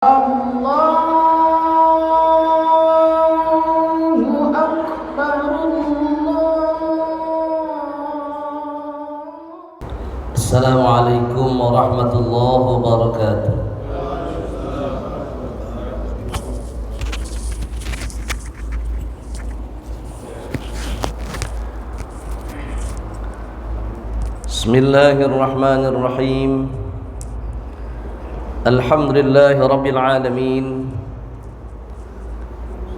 الله أكبر السلام عليكم ورحمة الله وبركاته. بسم الله الرحمن الرحيم. الحمد لله رب العالمين.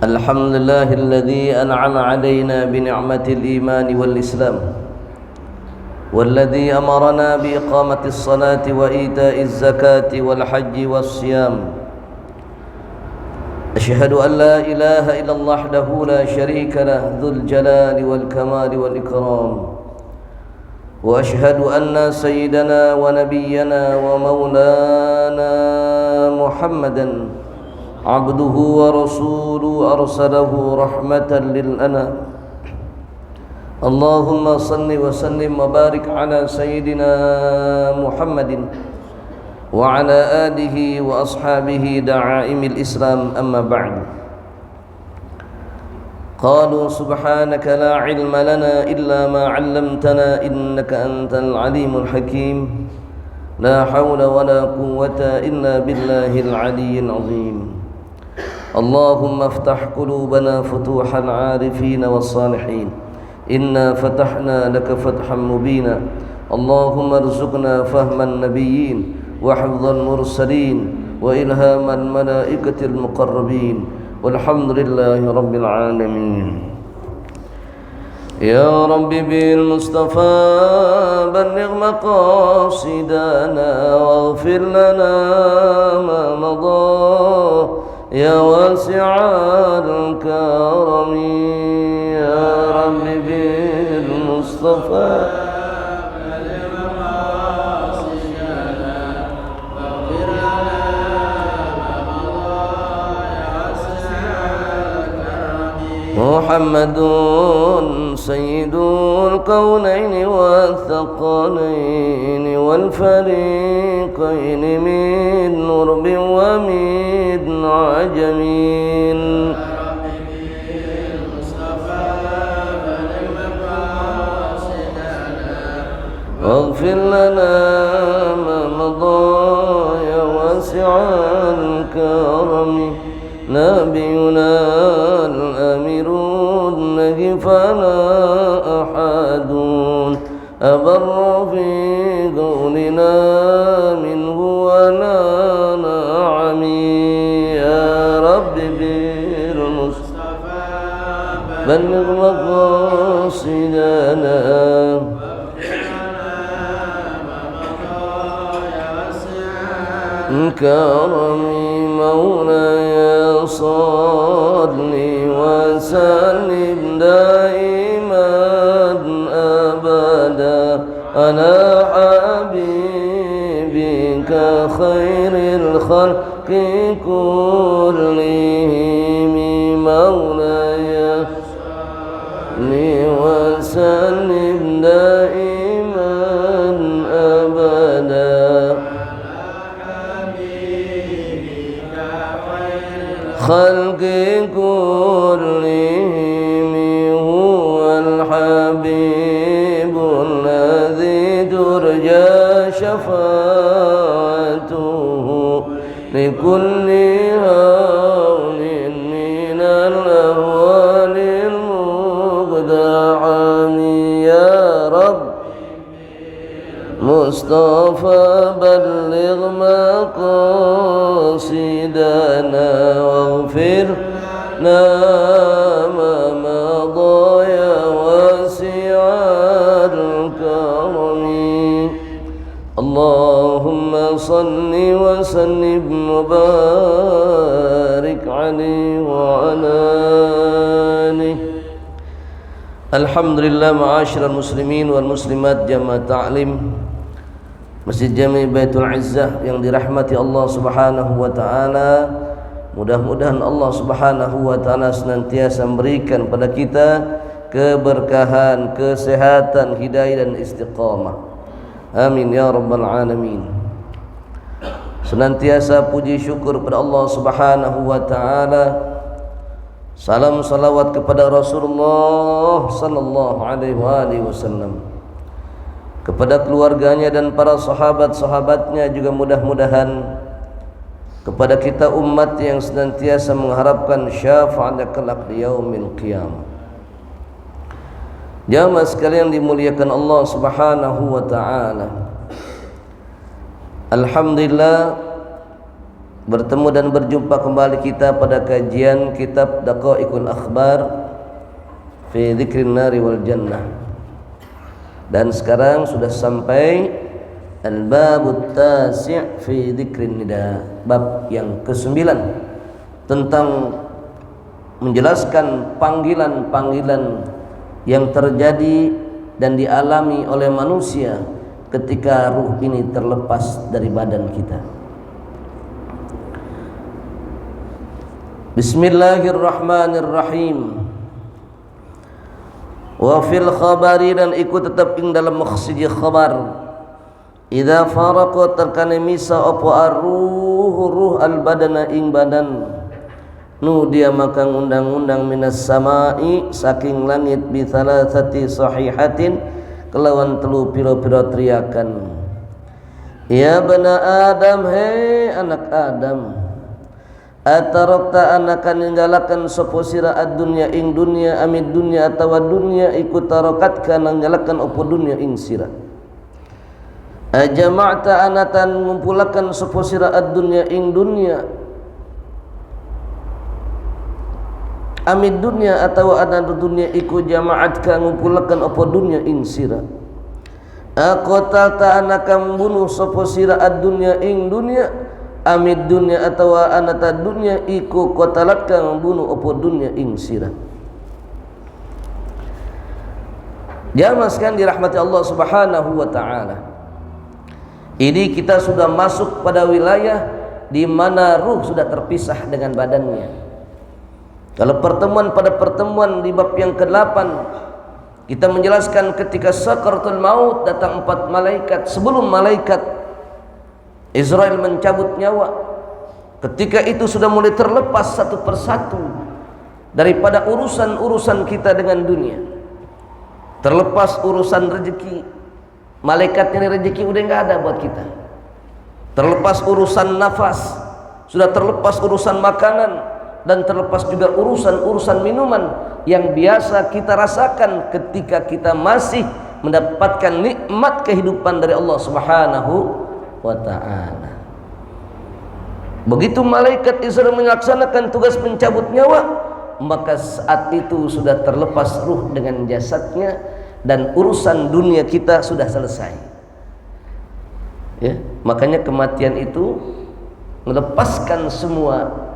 الحمد لله الذي أنعم علينا بنعمة الإيمان والإسلام، والذي أمرنا بإقامة الصلاة وإيتاء الزكاة والحج والصيام. أشهد أن لا إله إلا الله وحده لا شريك له ذو الجلال والكمال والإكرام، وأشهد أن سيدنا ونبينا ومولانا محمدا عبده ورسوله أرسله رحمة للأنام. اللهم صل وسلم وبارك على سيدنا محمد وعلى آله وأصحابه دعائم الإسلام. أما بعد، قالوا سبحانك لا علم لنا إلا ما علمتنا إنك أنت العليم الحكيم. لا حول ولا قوة إلا بالله العلي العظيم. اللهم افتح قلوبنا فتوح العارفين والصالحين. إنا فتحنا لك فتحا مبينا. اللهم ارزقنا فهم النبيين وحفظ المرسلين وإلهام الملائكة المقربين، والحمد لله رب العالمين. يا رب بالمصطفى بلغ مقاصدنا واغفر لنا ما مضى يا واسع الكرم. يا رب بالمصطفى محمد سيد الكونين والثقلين والفريقين من نرب ومن عجمين. واغفر لنا ما مضى يا واسع الكرم. نبينا الأمير النهي فلا أحد أبر في قولنا منه ولا نعمي. يا رب بالمصطفى بلغ مقاصدنا كرمي. مولاي صل وسلم دائما أبدا على حبيبك خير الخلق كلهم. مولاي صل وسلم دائما أبدا خلق كلهم. هو الحبيب الذي ترجى شفاعته لكل هون من الأهوال المقتحم. يا رب مصطفى بلغ مقاصدنا واغفر لنا ما مضى يا واسع الكرم. اللهم صل وسلم وبارك عليه وعلى آله. Alhamdulillah ma'asyiral muslimin wal muslimat jamaah ta'lim Masjid Jami Baitul Izzah yang dirahmati Allah Subhanahu wa taala. Mudah-mudahan Allah Subhanahu wa taala senantiasa memberikan pada kita keberkahan, kesehatan, hidayah dan istiqamah. Amin ya rabbal alamin. senantiasa puji syukur kepada Allah Subhanahu wa taala. Salam salawat kepada Rasulullah sallallahu alaihi wasallam, kepada keluarganya dan para sahabat-sahabatnya, juga mudah-mudahan kepada kita umat yang senantiasa mengharapkan syafaatnya kelak di yaumil qiyamah. Jamaah sekalian dimuliakan Allah Subhanahu wa taala. Alhamdulillah bertemu dan berjumpa kembali kita pada kajian kitab Daqaiqul Akhbar fi Dzikrin Nari wal Jannah. Dan sekarang sudah sampai Al-Babut Tasi' fi Dzikrin Nida, bab yang ke-9 tentang menjelaskan panggilan-panggilan yang terjadi dan dialami oleh manusia ketika ruh ini terlepas dari badan kita. Bismillahirrahmanirrahim. Wa fil khabari, dan ikut tetap ing dalam maksudi khabar, idza faraqa terkane misa apa ruh al-badana ing badan, nu dia maka undang-undang minas samai saking langit bi thalathati sahihatin kelawan telu pira-pira teriakan, ya bana Adam, hei anak Adam, atarakta anakan ninggalakan sapa sira ad-dunya ing dunya, amid dunya atawa dunya iku tarakatka ninggalakan apa dunya ing sira, ajama'ta anatan ngumpulakan sapa sira ad-dunya ing dunya, amid dunya atawa ana dunya iku jama'atka ngumpulakan apa dunya ing sira, aqatalta anakam bunuh sapa sira ad-dunya ing dunya, amid dunya atawa anata dunya iku qatalatka bunuh apa dunya ing sira. Jamaah sekalian dirahmati Allah Subhanahu wa taala. Ini kita sudah masuk pada wilayah di mana ruh sudah terpisah dengan badannya. Kalau pada pertemuan di bab yang ke-8 kita menjelaskan ketika sakaratul maut datang 4 malaikat, sebelum malaikat Israel mencabut nyawa, ketika itu sudah mulai terlepas satu persatu daripada urusan-urusan kita dengan dunia. Terlepas urusan rezeki, malaikatnya rezeki udah nggak ada buat kita. Terlepas urusan nafas, sudah terlepas urusan makanan, dan terlepas juga urusan-urusan minuman yang biasa kita rasakan ketika kita masih mendapatkan nikmat kehidupan dari Allah Subhanahu wa ta'ala. Begitu malaikat Israel melaksanakan tugas mencabut nyawa, maka saat itu sudah terlepas ruh dengan jasadnya dan urusan dunia kita sudah selesai. Ya, makanya kematian itu melepaskan semua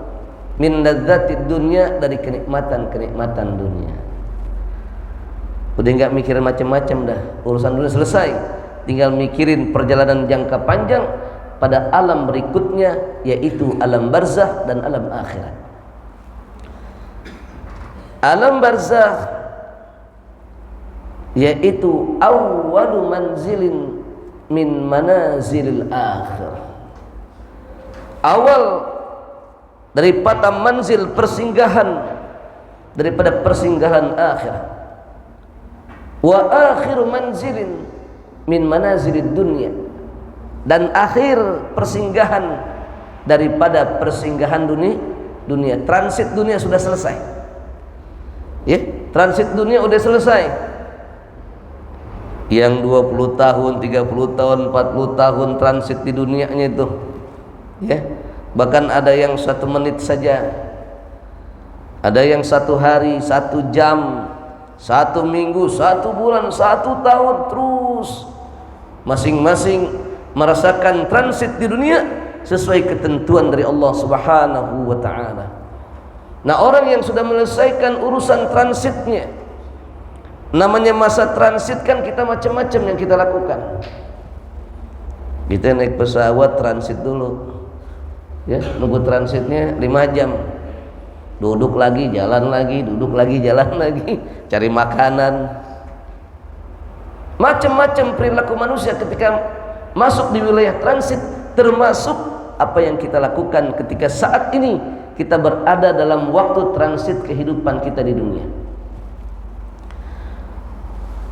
min ladzatid dunya, dari kenikmatan-kenikmatan dunia. Udah enggak mikirin macam-macam dah, urusan dunia selesai, tinggal mikirin perjalanan jangka panjang pada alam berikutnya, yaitu alam barzakh dan alam akhirat. Alam barzakh yaitu awwalu manzilin min manazilil akhirah, awal daripada manzil persinggahan daripada persinggahan akhirat, wa akhiru manzilin min manazilid dunya, dan akhir persinggahan daripada persinggahan dunia. Transit dunia sudah selesai, ya, transit dunia sudah selesai. Yang 20 tahun, 30 tahun, 40 tahun transit di dunianya itu, ya. Bahkan ada yang 1 menit saja, ada yang 1 hari, 1 jam, 1 minggu, 1 bulan, 1 tahun, terus masing-masing merasakan transit di dunia sesuai ketentuan dari Allah Subhanahu wa ta'ala. Nah, orang yang sudah menyelesaikan urusan transitnya, namanya masa transit kan kita macam-macam yang kita lakukan. Kita naik pesawat transit dulu, ya, nunggu transitnya 5 jam, duduk lagi, jalan lagi, duduk lagi, jalan lagi, cari makanan. Macam-macam perilaku manusia ketika masuk di wilayah transit, termasuk apa yang kita lakukan ketika saat ini kita berada dalam waktu transit kehidupan kita di dunia.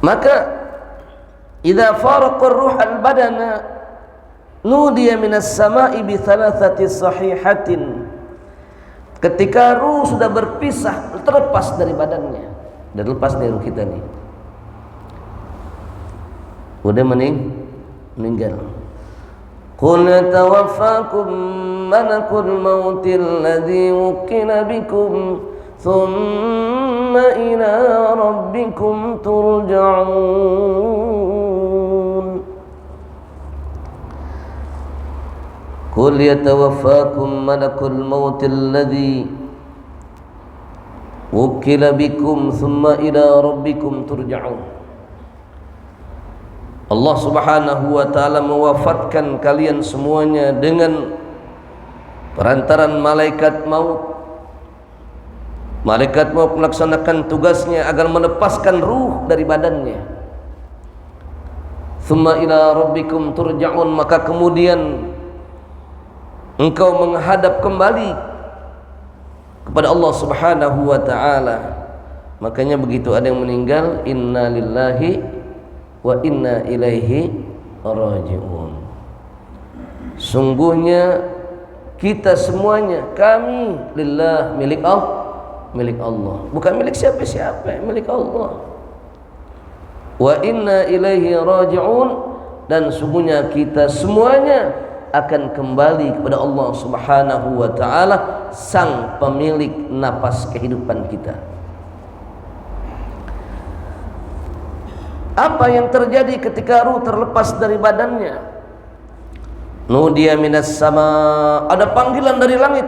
Maka idza faraqa ar-ruh al-badana nudiya minas sama'i bi thalathati sahihatin. Ketika ruh sudah berpisah, terlepas dari badannya, dan lepas dari ruh kita nih, udah meninggal. Qul tawaffakum malakul mautil ladzi wukila bikum thumma ila rabbikum turja'un. Qul yatawaffakum malakul mautil ladzi wukila bikum thumma ila rabbikum turja'un. Allah Subhanahu wa ta'ala mewafatkan kalian semuanya dengan perantaran malaikat maut. Malaikat maut melaksanakan tugasnya agar melepaskan ruh dari badannya. Thumma ila rabbikum turja'un, maka kemudian engkau menghadap kembali kepada Allah Subhanahu wa ta'ala. Makanya begitu ada yang meninggal, inna lillahi wa inna ilaihi raji'un. Sungguhnya kita semuanya, kami lillah, milik Allah, bukan milik siapa-siapa, milik Allah. Wa inna ilaihi raji'un, dan sungguhnya kita semuanya akan kembali kepada Allah Subhanahu wa ta'ala, sang pemilik napas kehidupan kita. Apa yang terjadi ketika ruh terlepas dari badannya? Nudiya minas sama, ada panggilan dari langit.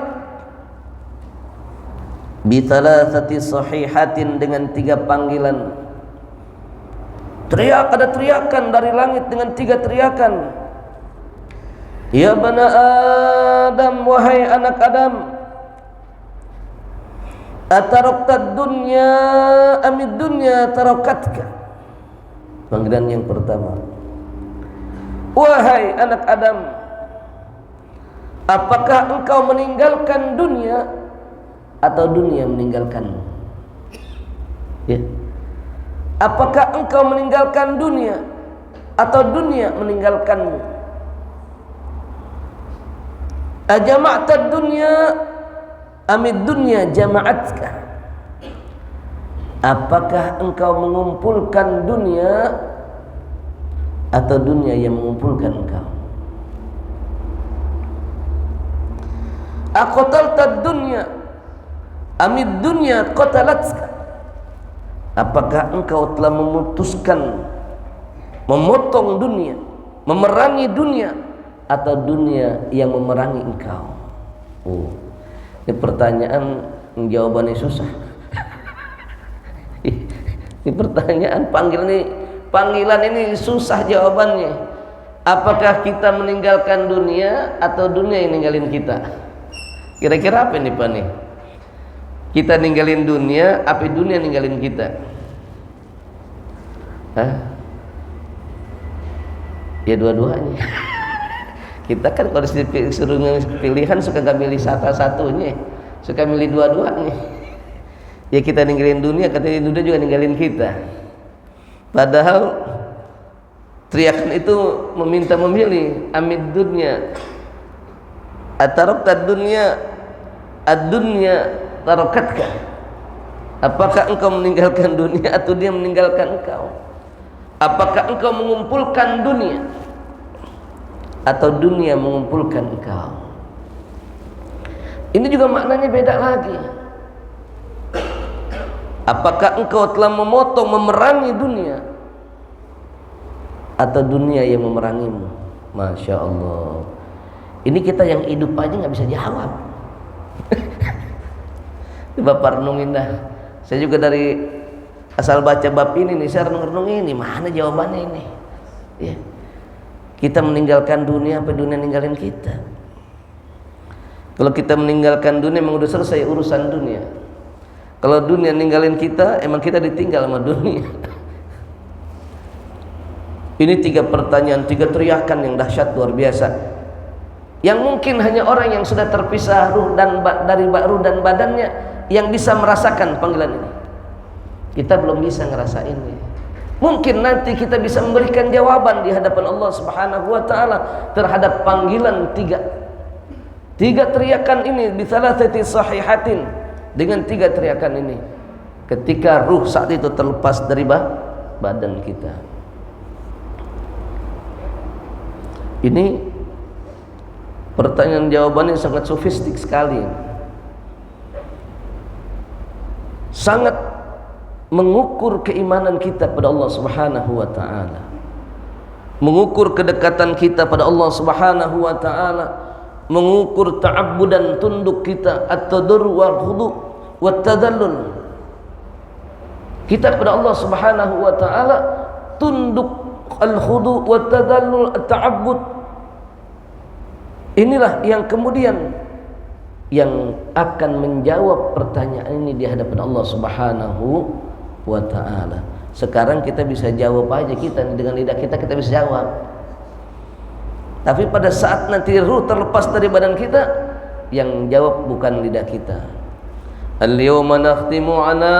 Bi thalathati sahihatin, dengan 3 panggilan. Ada teriakan dari langit dengan 3 teriakan. Ya bani Adam, wahai anak Adam, ataroktad dunya amid dunya tarokatka. Panggilan yang pertama, wahai anak Adam, apakah engkau meninggalkan dunia atau dunia meninggalkanmu? Ya. Apakah engkau meninggalkan dunia atau dunia meninggalkanmu? Ajama'tad dunya amid dunya jama'atka. Apakah engkau mengumpulkan dunia atau dunia yang mengumpulkan engkau? Aqtaltad dunya amid dunya qatalatka. Apakah engkau telah memutuskan, memotong dunia, memerangi dunia, atau dunia yang memerangi engkau? Ini pertanyaan jawabannya susah. Ini pertanyaan, panggilan ini susah jawabannya. Apakah kita meninggalkan dunia atau dunia yang ninggalin kita? Kira-kira apa nih Pak nih? Kita ninggalin dunia, apa dunia ninggalin kita? Hah? Ya dua-duanya. Kita kan kalau disuruh pilihan suka gak milih satu-satunya, suka milih dua-duanya. Ya kita ninggalin dunia, katanya dunia juga ninggalin kita. Padahal teriakan itu meminta memilih, amid dunya ataroktad dunya ad-dunya tarokatka. Apakah engkau meninggalkan dunia atau dia meninggalkan engkau? Apakah engkau mengumpulkan dunia atau dunia mengumpulkan engkau? Ini juga maknanya beda lagi. Apakah engkau telah memotong, memerangi dunia atau dunia yang memerangimu? Masya Allah. Ini kita yang hidup aja nggak bisa jawab. Bapak renungin dah. Saya juga dari asal baca bab ini nih, saya renung ini mana jawabannya ini. Ya. Kita meninggalkan dunia apa dunia ninggalin kita? Kalau kita meninggalkan dunia memang udah selesai urusan dunia. Kalau dunia ninggalin kita, emang kita ditinggal sama dunia. Ini 3 pertanyaan, 3 teriakan yang dahsyat luar biasa yang mungkin hanya orang yang sudah terpisah ruh dan dari ruh dan badannya yang bisa merasakan panggilan ini. Kita belum bisa ngerasainnya. Mungkin nanti kita bisa memberikan jawaban di hadapan Allah Subhanahu wa taala terhadap panggilan tiga teriakan ini bi thalathati sahihatin, dengan 3 teriakan ini ketika ruh saat itu terlepas dari badan kita. Ini pertanyaan jawabannya sangat sofistik sekali, sangat mengukur keimanan kita pada Allah Subhanahu wa taala, mengukur kedekatan kita pada Allah Subhanahu wa taala, mengukur ta'abbud dan tunduk kita, at-tadarru wal khudu' wat tadallul kita kepada Allah Subhanahu wa taala, tunduk, al-khudu' wat tadallul, at-ta'abbud. Inilah yang kemudian yang akan menjawab pertanyaan ini di hadapan Allah Subhanahu wa ta'ala. Sekarang kita bisa jawab aja, kita dengan lidah kita bisa jawab. Tapi pada saat nanti ruh terlepas dari badan kita, yang jawab bukan lidah kita. Al-yawma nakhtimu ala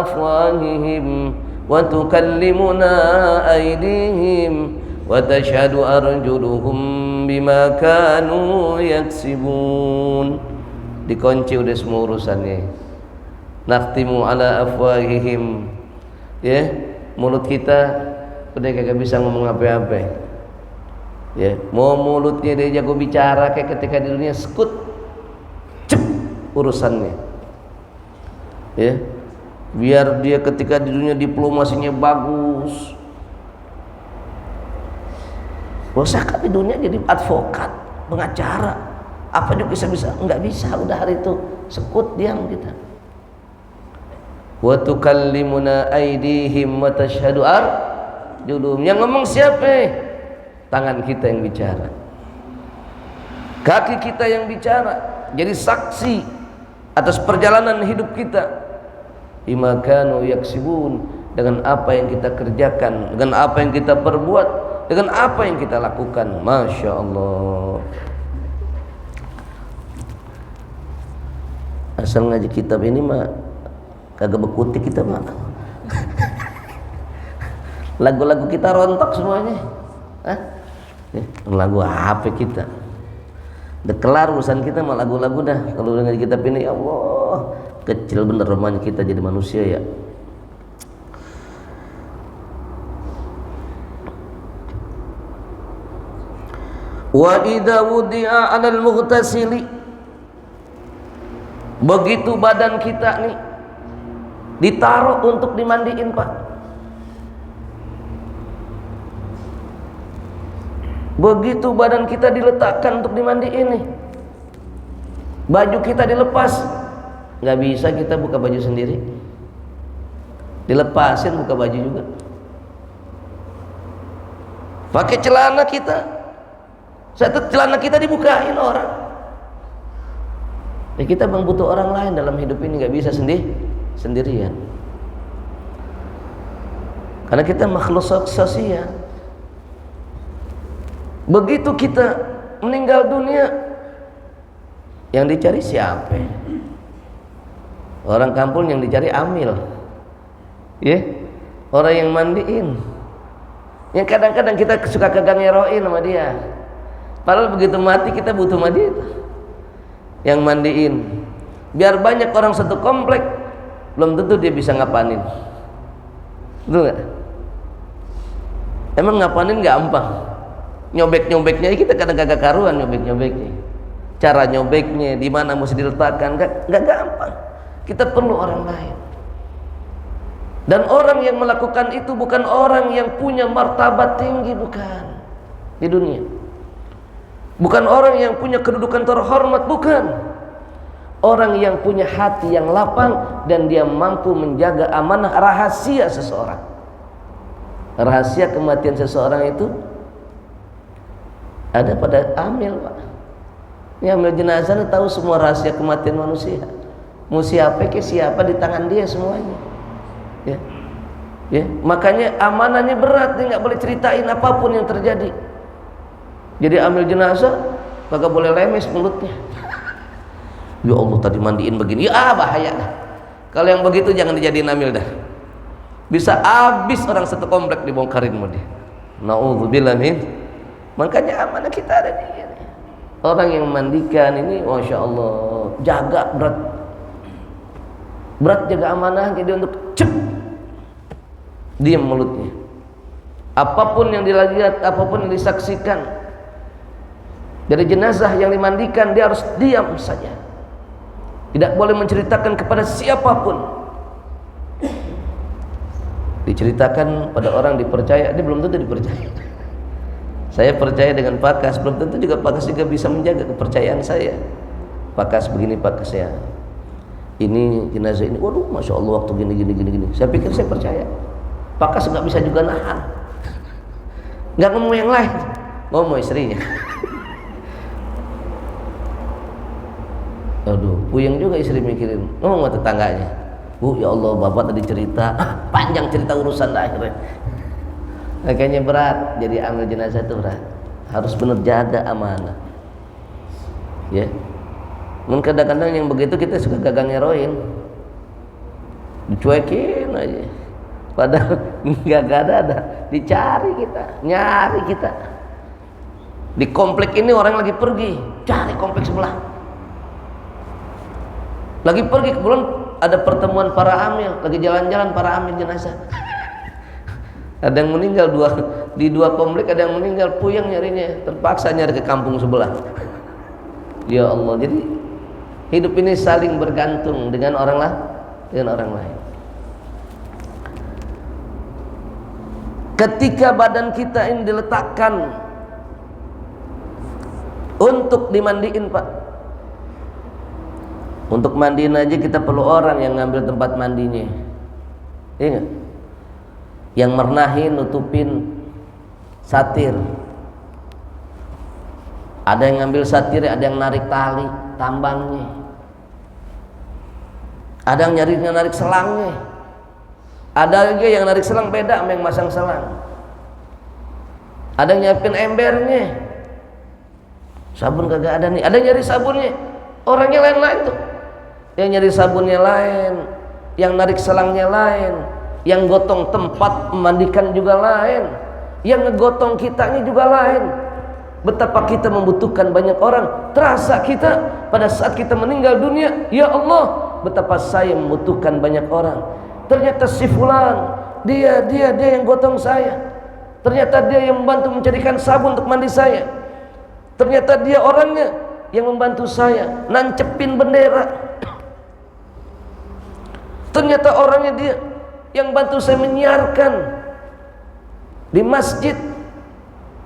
afwahihim wa tukallimuna aydihim wa tashhadu arjuluhum bima kanu yaksibun. Dikunci udah semua urusannya. Nakhtimu ala afwahihim, ya, mulut kita udah kagak bisa ngomong apa-apa. Ya, mau mulutnya dia jago bicara kayak ketika di dunia, sekut cep urusannya. Ya, biar dia ketika di dunia diplomasinya bagus, usah di dunia jadi advokat, pengacara, apa juga bisa, enggak bisa, udah hari itu sekut diam kita. Wa tukallimuna aydihim wa tashhadu arjuluhum. Yang ngomong siapa? Tangan kita yang bicara, kaki kita yang bicara, jadi saksi atas perjalanan hidup kita. Bima kanu yaksibun, dengan apa yang kita kerjakan, dengan apa yang kita perbuat, dengan apa yang kita lakukan. Masya Allah. Asal ngaji kitab ini mah kagak bekutik kita mah. Lagu-lagu kita rontok semuanya. Hah? Lagu apa kita? Udah kelar urusan kita mah lagu-lagu dah. Kalau udah ngaji kitab ini, ya Allah, kecil bener rumahnya kita jadi manusia ya. Wa idza wudi'a 'alal mughtasili, begitu badan kita nih ditaruh untuk dimandiin, Pak. Begitu badan kita diletakkan untuk dimandiin nih, baju kita dilepas, nggak bisa kita buka baju sendiri, dilepasin buka baju juga. Pakai celana kita, satu celana kita dibukain orang. Ya, kita memang butuh orang lain dalam hidup ini, nggak bisa sendirian. Karena kita makhluk sosial. Begitu kita meninggal dunia, yang dicari siapa? Orang kampung yang dicari amil, ya, orang yang mandiin. Yang kadang-kadang kita suka kagak ngeroin sama dia, padahal begitu mati kita butuh mandi itu, yang mandiin. Biar banyak orang satu komplek, belum tentu dia bisa ngapanin, betul nggak? Emang ngapanin gampang? Nyobek-nyobeknya kita kadang kagak karuan, nyobek-nyobeknya, cara nyobeknya di mana mesti diletakkan, nggak gampang. Kita perlu orang lain, dan orang yang melakukan itu bukan orang yang punya martabat tinggi, bukan di dunia, bukan orang yang punya kedudukan terhormat, bukan. Orang yang punya hati yang lapang dan dia mampu menjaga amanah rahasia seseorang. Rahasia kematian seseorang itu ada pada amil, Pak. Ini amil jenazah tahu semua rahasia kematian manusia. Mau siapa ke siapa di tangan dia semuanya. Ya. Ya, makanya amanahnya berat, dia nggak boleh ceritain apapun yang terjadi. Jadi amil jenazah kagak boleh lemes mulutnya. Ya Allah tadi mandiin begini, ya bahaya dah. Kalau yang begitu jangan dijadiin amil dah. Bisa habis orang satu komplek dibongkarin mau dia. Nauzubillah min. Makanya amanah kita ada di sini. Orang yang mandikan ini, masya Allah, jaga berat jaga amanah. Jadi untuk diam mulutnya. Apapun yang dilihat, apapun yang disaksikan dari jenazah yang dimandikan, dia harus diam saja. Tidak boleh menceritakan kepada siapapun. Diceritakan pada orang dipercaya, dia belum tentu dipercaya. Saya percaya dengan Pakas, belum tentu juga Pakas juga bisa menjaga kepercayaan saya. Pakas begini, Pakas ya, ini jenazah ini, waduh masya Allah waktu gini. Saya pikir saya percaya. Pakas nggak bisa juga nahan, nggak ngomong yang lain, ngomong istrinya. Aduh, puyeng juga istri mikirin, ngomong sama tetangganya. Bu, ya Allah, bapak tadi cerita, panjang cerita urusan akhirnya. Makanya berat, jadi amil jenazah itu berat. Harus benar jaga amanah. Ya. Mungkin kadang-kadang yang begitu kita suka gagang heroin. Dicuekin aja. Padahal nggak ada, dicari kita, nyari kita. Di komplek ini orang lagi pergi, cari komplek sebelah. Lagi pergi, kebetulan ada pertemuan para amil, lagi jalan-jalan para amil jenazah. Ada yang meninggal di dua komplek, ada yang meninggal, puyeng nyarinya, terpaksa nyari ke kampung sebelah. Ya Allah, jadi hidup ini saling bergantung dengan orang lain. Ketika badan kita ini diletakkan untuk dimandiin, Pak. Untuk mandiin aja kita perlu orang yang ngambil tempat mandinya. Iya gak? Yang mernahin, nutupin satir. Ada yang ngambil satir, ada yang narik tali tambangnya. Ada yang narik selangnya. Ada juga yang narik selang beda sama yang masang selang. Ada yang nyiapin embernya. Sabun kagak ada nih. Ada yang nyari sabunnya. Orangnya lain-lain tuh. Yang nyari sabunnya lain, yang narik selangnya lain, yang gotong tempat memandikan juga lain, yang ngegotong kitanya juga lain. Betapa kita membutuhkan banyak orang. Terasa kita pada saat kita meninggal dunia, ya Allah, betapa saya membutuhkan banyak orang. Ternyata si fulan, dia yang gotong saya. Ternyata dia yang membantu mencarikan sabun untuk mandi saya. Ternyata dia orangnya yang membantu saya nancepin bendera. Ternyata orangnya dia yang bantu saya menyiarkan di masjid.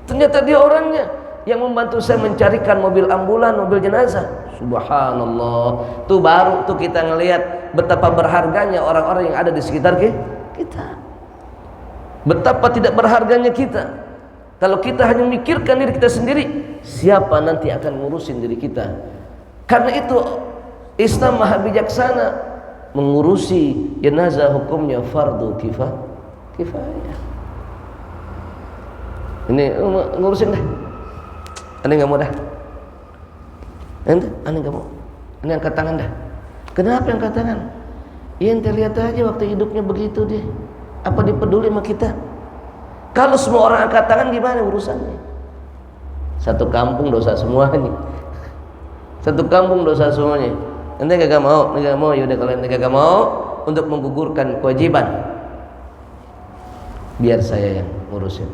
Ternyata dia orangnya yang membantu saya mencarikan mobil ambulan, mobil jenazah. Subhanallah. Tuh baru tuh kita ngelihat betapa berharganya orang-orang yang ada di sekitar kita. Betapa tidak berharganya kita. Kalau kita hanya memikirkan diri kita sendiri, siapa nanti akan ngurusin diri kita? Karena itu Islam maha bijaksana. Mengurusi jenazah hukumnya fardu kifayah. Ini ngurusin dah. Ane nggak mau dah. Ane nggak mau. Ini angkat tangan dah. Kenapa angkat tangan? Ya ente lihat aja waktu hidupnya begitu dia. Apa dia peduli sama kita? Kalau semua orang angkat tangan gimana urusannya? Satu kampung dosa semuanya. Satu kampung dosa semuanya. Ente kagak mau, yaudah kalau ente kagak mau untuk menggugurkan kewajiban, biar saya yang ngurusin.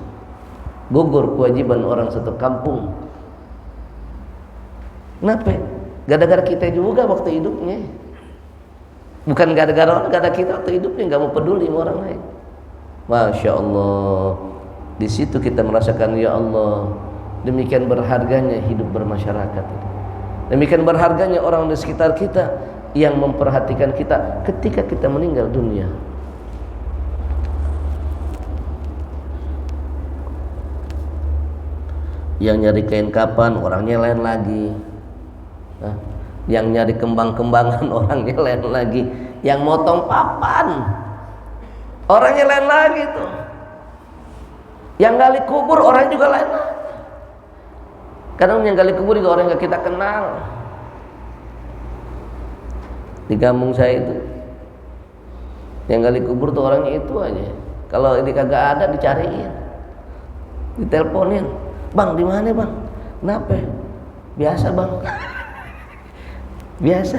Gugur kewajiban orang satu kampung. Kenapa? Gara-gara kita juga waktu hidupnya. Bukan gara-gara orang, gara-gara kita waktu hidupnya nggak mau peduli sama orang lain. Masya Allah. Di situ kita merasakan, ya Allah, demikian berharganya hidup bermasyarakat itu. Demikian berharganya orang di sekitar kita yang memperhatikan kita ketika kita meninggal dunia. Yang nyari kain kapan orangnya lain lagi. Yang nyari kembang-kembangan orangnya lain lagi. Yang motong papan orangnya lain lagi tuh. Yang gali kubur orang juga lain lagi. Kadang yang gali kubur juga orang yang kita kenal. Di kampung saya itu yang gali kubur tuh orangnya itu aja. Kalau ini kagak ada dicariin, diteleponin, bang di mana bang? Kenapa? Biasa bang. Biasa.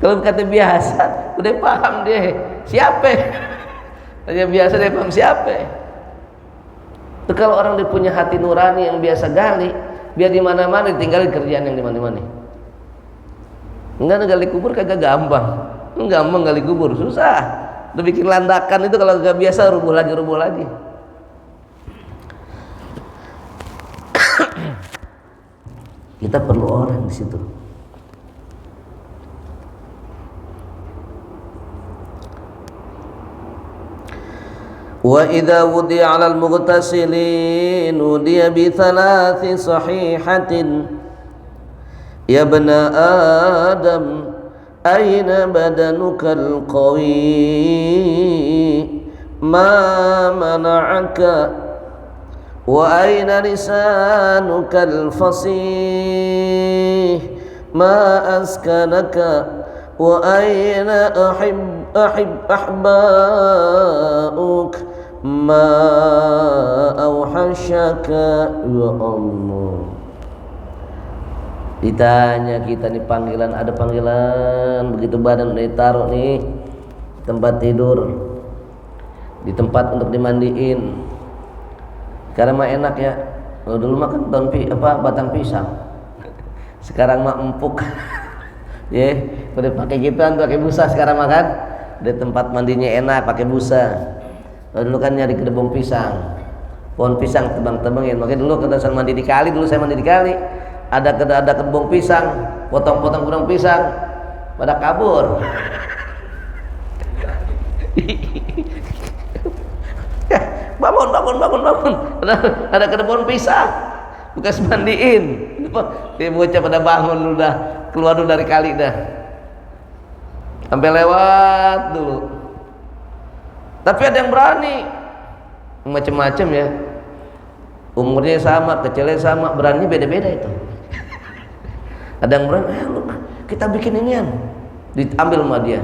Kalau kata biasa, udah paham deh siapa. Tanya biasa dia paham siapa. Itu kalau orang dia punya hati nurani yang biasa gali, biar di mana-mana tinggal kerjaan yang di mana-mana. Enggak gali kubur kagak gampang. Gampang gali kubur, susah. Udah bikin landakan itu kalau gak biasa rubuh lagi. Kita perlu orang di situ. Wa idza wudi'a 'alal mughtasilin wudi'a bi thalathi sahihatin ya bna adam aina badanukal qawi ma mana'aka wa aina lisanukal fasih ma askanaka wa aina ahba'uk ma awhashaka. Ya Allah, ditanya kita nih panggilan, ada panggilan begitu badan udah ditaruh nih tempat tidur, di tempat untuk dimandiin. Sekarang mah enak ya, kalau dulu mah kan batang pisang, sekarang mah empuk. Ya, udah pakai gituan, pakai busa sekarang mah kan. Di tempat mandinya enak pakai busa. Kalau dulu kan nyari kedebong pisang, pohon pisang tebang-tebangin. Makanya dulu kada saya mandi di kali, dulu saya mandi di kali. Ada kedebong pisang, potong-potong kudang pisang, pada kabur. bangun. Ada kedebong pisang, bekas mandiin. Dia bocah pada bangun udah keluar dulu dari kali dah, sampai lewat dulu. Tapi ada yang berani macam-macam ya, umurnya sama, kecilnya sama, berani beda-beda itu. Ada yang berani, kita bikin inian, diambil sama dia.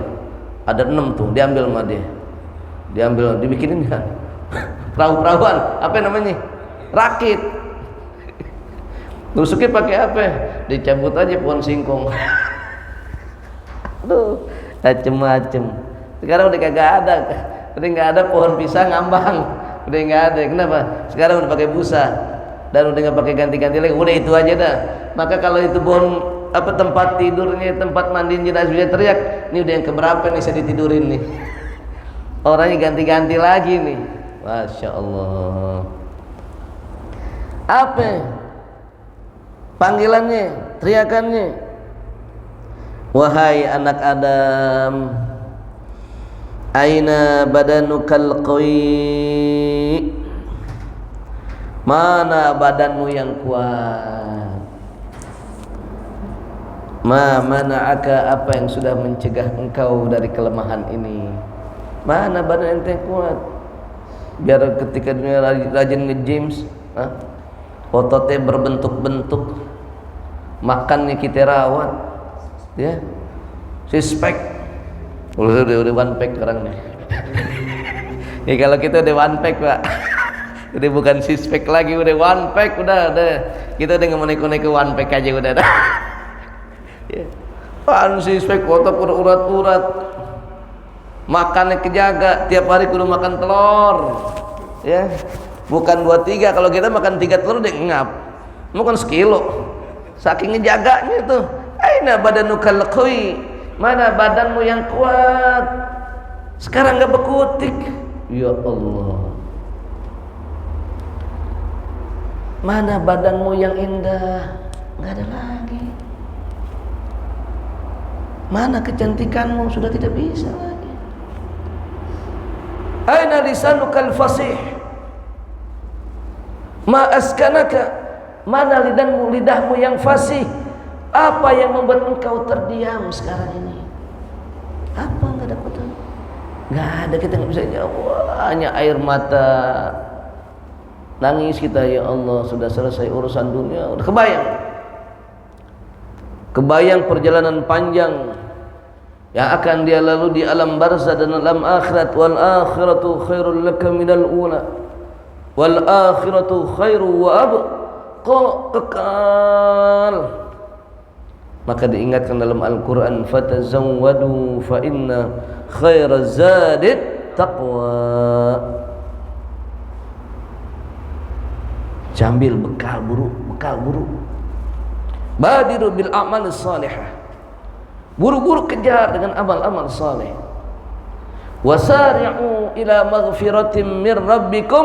Ada 6 tuh, diambil sama dia, dibikinin kan perahu-perahuan, apa namanya, rakit. Nusuknya pakai apa? Dicabut aja pohon singkong. Aduh, macem-macem. Sekarang udah kagak ada, udah nggak ada pohon pisang ngambang, udah nggak ada. Kenapa? Sekarang udah pakai busa dan udah nggak pakai ganti-ganti lagi. Udah itu aja dah. Maka kalau itu pohon tempat tidurnya, tempat mandinya dan sudah teriak, ini udah yang keberapa nih saya ditidurin nih. Orangnya ganti-ganti lagi nih. Masya Allah. Apa? Panggilannya, teriakannya, wahai anak Adam, aina badanukal qawi, mana badanmu yang kuat, ma mana'aka, apa yang sudah mencegah engkau dari kelemahan ini, mana badan ente yang kuat, biar ketika dunia rajin nge-gyms, ototnya berbentuk-bentuk, makannya kita rawat, ya, six-pack, udah one pack sekarang nih. Ya kalau kita udah one pack pak, udah bukan six-pack lagi, udah one pack, udah kita udah nge-neko-neko one pack aja udah. Ya. Pan six-pack, otot urat-urat, makannya kejaga, tiap hari kudu makan telur, ya. Bukan 2-3, kalau kita makan 3 telur udah ngap, makan sekilo, saking ngejaganya tuh. Aina badanukal qawi, mana badanmu yang kuat, sekarang gak berkutik. Ya Allah, mana badanmu yang indah, gak ada lagi. Mana kecantikanmu, sudah tidak bisa lagi. Aina lisanukal fasih, ma askanaka, mana lidahmu yang fasih, apa yang membuat engkau terdiam sekarang ini? Apa enggak dapat? Enggak ada, kita enggak bisa jawab. Hanya air mata, Nangis kita, ya Allah, sudah selesai urusan dunia. Udah kebayang perjalanan panjang yang akan dia lalui di alam barzah dan alam akhirat. Wal akhiratu khairul laka minal ula, wal akhiratu khairu wa abqa, kekal. Maka diingatkan dalam Al-Quran, fatazawwadu fa inna khairaz zadit taqwa. Jambil bekal buru. Badiru bil a'mal salihah. Buru-buru kejar dengan amal-amal saleh. Wasari'u ila maghfiratin min rabbikum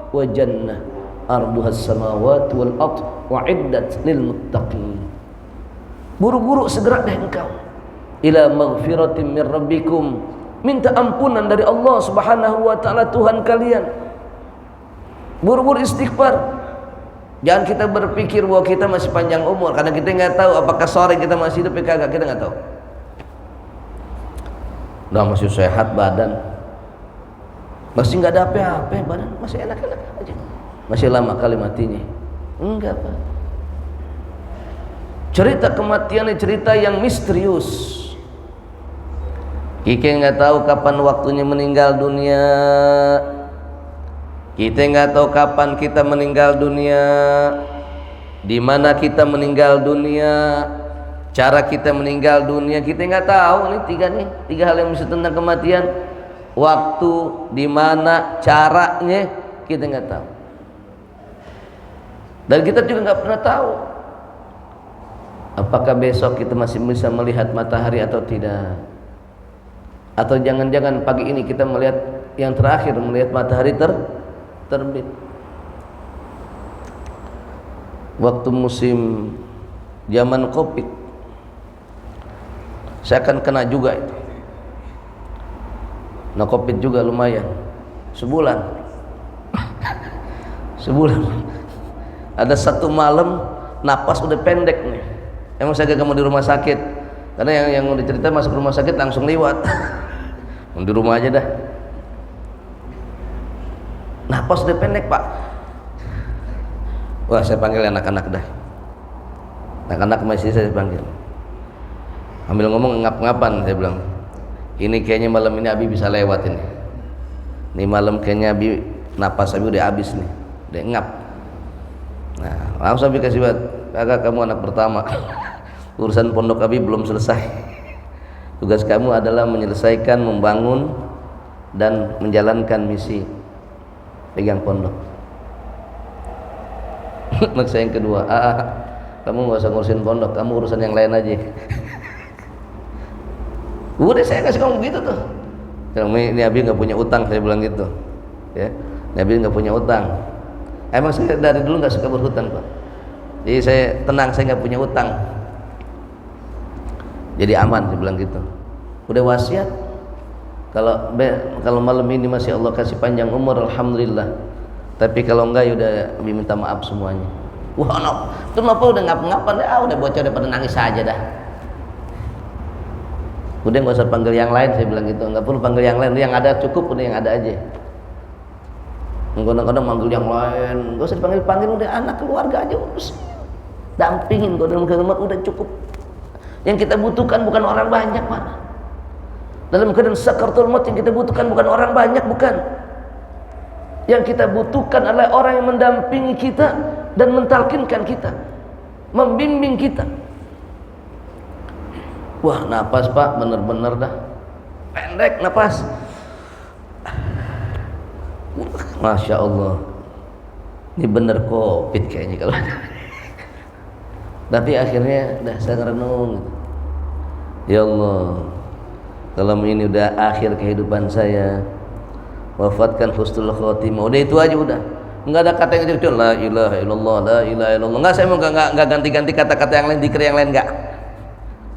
wa jannah arduhas samawati wal ard wa iddat lil muttaqin. Buru-buru segera deh engkau ila maghfiratin min rabbikum, minta ampunan dari Allah Subhanahu wa taala, Tuhan kalian. Buru-buru istighfar. Jangan kita berpikir bahwa kita masih panjang umur, karena kita nggak tahu apakah sore kita masih hidup, kagak, kita nggak tahu. Udah masih sehat badan, masih nggak ada apa-apa badan, masih enak-enak aja, masih lama kali matinya. Enggak, Pak. Cerita kematian ini cerita yang misterius. Kita nggak tahu kapan waktunya meninggal dunia. Kita nggak tahu kapan kita meninggal dunia, di mana kita meninggal dunia, cara kita meninggal dunia kita nggak tahu. Ini tiga hal yang bisa tentang kematian: waktu, di mana, caranya kita nggak tahu. Dan kita juga nggak pernah tahu apakah besok kita masih bisa melihat matahari atau tidak, atau jangan-jangan pagi ini kita melihat yang terakhir melihat matahari terbit. Waktu musim zaman Covid, saya akan kena juga itu. Nah, Covid juga lumayan, sebulan. Ada satu malam napas udah pendek nih. Emang saya gak mau di rumah sakit, karena yang udah cerita masuk rumah sakit langsung liwat. Di rumah aja dah. Napas udah pendek, Pak. Wah, saya panggil anak-anak dah. Anak-anak masih saya panggil. Ambil ngomong ngap-ngapan, saya bilang. Ini kayaknya malam ini Abi bisa lewat ini. Ini malam kayaknya Abi, napas Abi udah habis nih. Udah ngap. Nah, langsung Abi kasih buat, kakak kamu anak pertama. Urusan pondok Abi belum selesai. Tugas kamu adalah menyelesaikan, membangun dan menjalankan misi. Pegang pondok. Anak saya yang kedua, kamu gak usah ngurusin pondok, kamu urusan yang lain aja. Udah saya kasih kamu gitu tuh. Ini Abi gak punya utang, saya bilang gitu. Ya, ini Abi gak punya utang. Emang saya dari dulu gak suka berhutang, Pak. Jadi saya tenang, saya gak punya utang. Jadi aman, saya bilang gitu. Udah wasiat. Kalau malam ini masih Allah kasih panjang umur, alhamdulillah. Tapi kalau enggak, ya udah minta maaf semuanya. Wah, no, itu kenapa udah ngap-ngapan? Udah bocah udah pada nangis aja dah. Udah nggak usah panggil yang lain, saya bilang gitu. Nggak perlu panggil yang lain, yang ada cukup, udah yang ada aja. Kadang-kadang manggil yang lain, nggak usah dipanggil, udah anak keluarga aja urus. Dampingin, kalau dalam udah cukup. Yang kita butuhkan bukan orang banyak, Pak. Dalam keadaan sakaratul maut yang kita butuhkan bukan orang banyak, bukan. Yang kita butuhkan adalah orang yang mendampingi kita dan mentalkinkan kita, membimbing kita. Wah, napas, Pak, bener-bener dah pendek napas. Masya Allah, ini bener Covid kayaknya kalau. Tapi akhirnya dah saya renung. Ya Allah, kalau ini udah akhir kehidupan saya, wafatkan husnul khotimah. Udah itu aja udah. Enggak ada kata yang jadi la ilaha illallah, la ilaha illallah. Enggak, saya mau enggak ganti-ganti kata-kata yang lain, zikir yang lain enggak.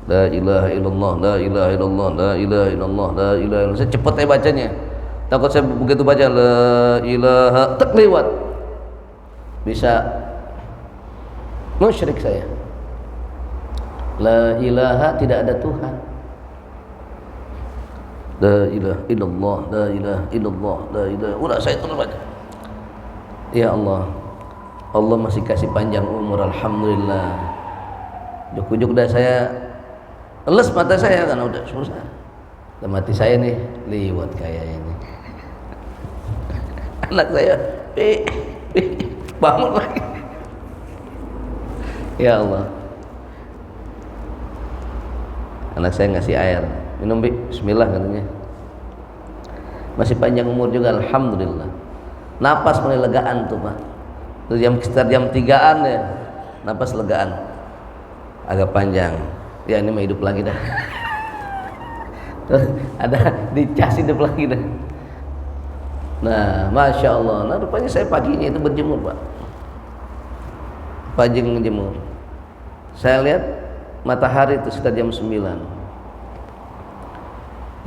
La ilaha illallah, la ilaha illallah, la ilaha illallah, la ilaha illallah. Saya cepet ya bacanya. Takut saya begitu baca la ilaha tak lewat. Bisa musyrik saya. La ilaha, tidak ada Tuhan. La ilaha illallah, la ilaha illallah, la ilaha. Udah saya terus baca. Ya Allah, Allah masih kasih panjang umur, alhamdulillah. Juk-juk dah saya les mata saya karena udah susah. Dan mati saya nih liwat kayak ini. Anak saya bangun lagi. Ya Allah. Anak saya ngasih air, minum Bi, bismillah katanya. Masih panjang umur juga, alhamdulillah. Napas mulai legaan tuh Pak. Itu sekitar jam 3-an ya, napas legaan. Agak panjang. Ya ini mah hidup lagi dah. Terus ada dicas hidup lagi dah. Nah, masya Allah. Nah rupanya saya paginya itu berjemur Pak. Pagi menjemur. Saya lihat matahari itu sekitar jam 9.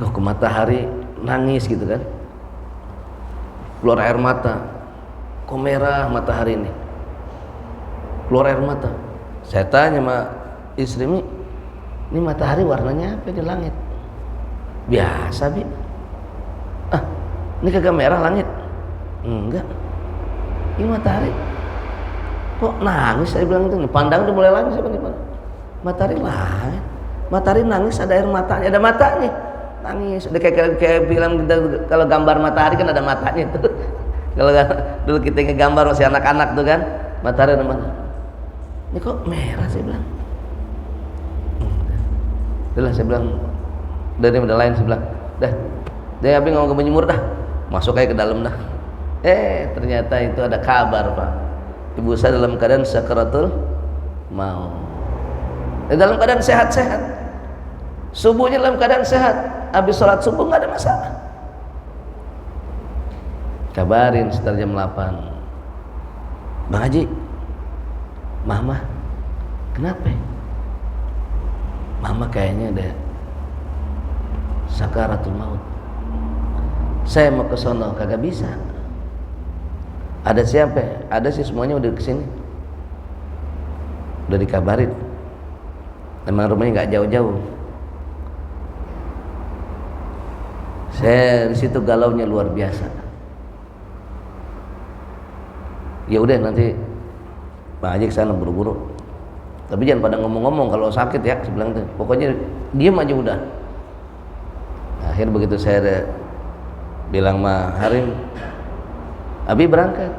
Loh ke matahari nangis gitu kan. Keluar air mata. Kok merah matahari ini? Keluar air mata. Saya tanya sama istri, ini matahari warnanya apa di langit? Biasa Bi. Ah, ini kagak merah langit? Enggak. Ini matahari kok nangis, saya bilang itu. Pandang udah mulai nangis apa nih Pak? Matahari langit. Matahari nangis, ada air matanya, ada matanya. Nangis. Udah kayak bilang kalau gambar matahari kan ada matanya itu. Kalau dulu kita ngegambar masih anak-anak tuh kan, matahari ada mata. Ini kok merah, saya bilang. Udah saya bilang, dari model lain saya bilang, dah, dia abis ngomong ke menjemur dah, masuk aja ke dalam dah. Ternyata itu ada kabar Pak. Ibu saya dalam keadaan sakaratul maut. Dalam keadaan sehat-sehat. Subuhnya dalam keadaan sehat. Habis sholat subuh nggak ada masalah. Kabarin sekitar jam 8. Bang Haji, Mama, kenapa? Mama kayaknya ada sakaratul maut. Saya mau ke sono kagak bisa. Ada siapa? Ada sih, semuanya udah kesini. Udah dikabarin. Memang rumahnya nggak jauh-jauh. Saya di situ galaunya luar biasa. Ya udah nanti Pak Haji kesana buru-buru. Tapi jangan pada ngomong-ngomong kalau sakit ya, saya bilang tuh. Pokoknya diam aja udah. Akhir begitu saya bilang sama Harim, Abi berangkat.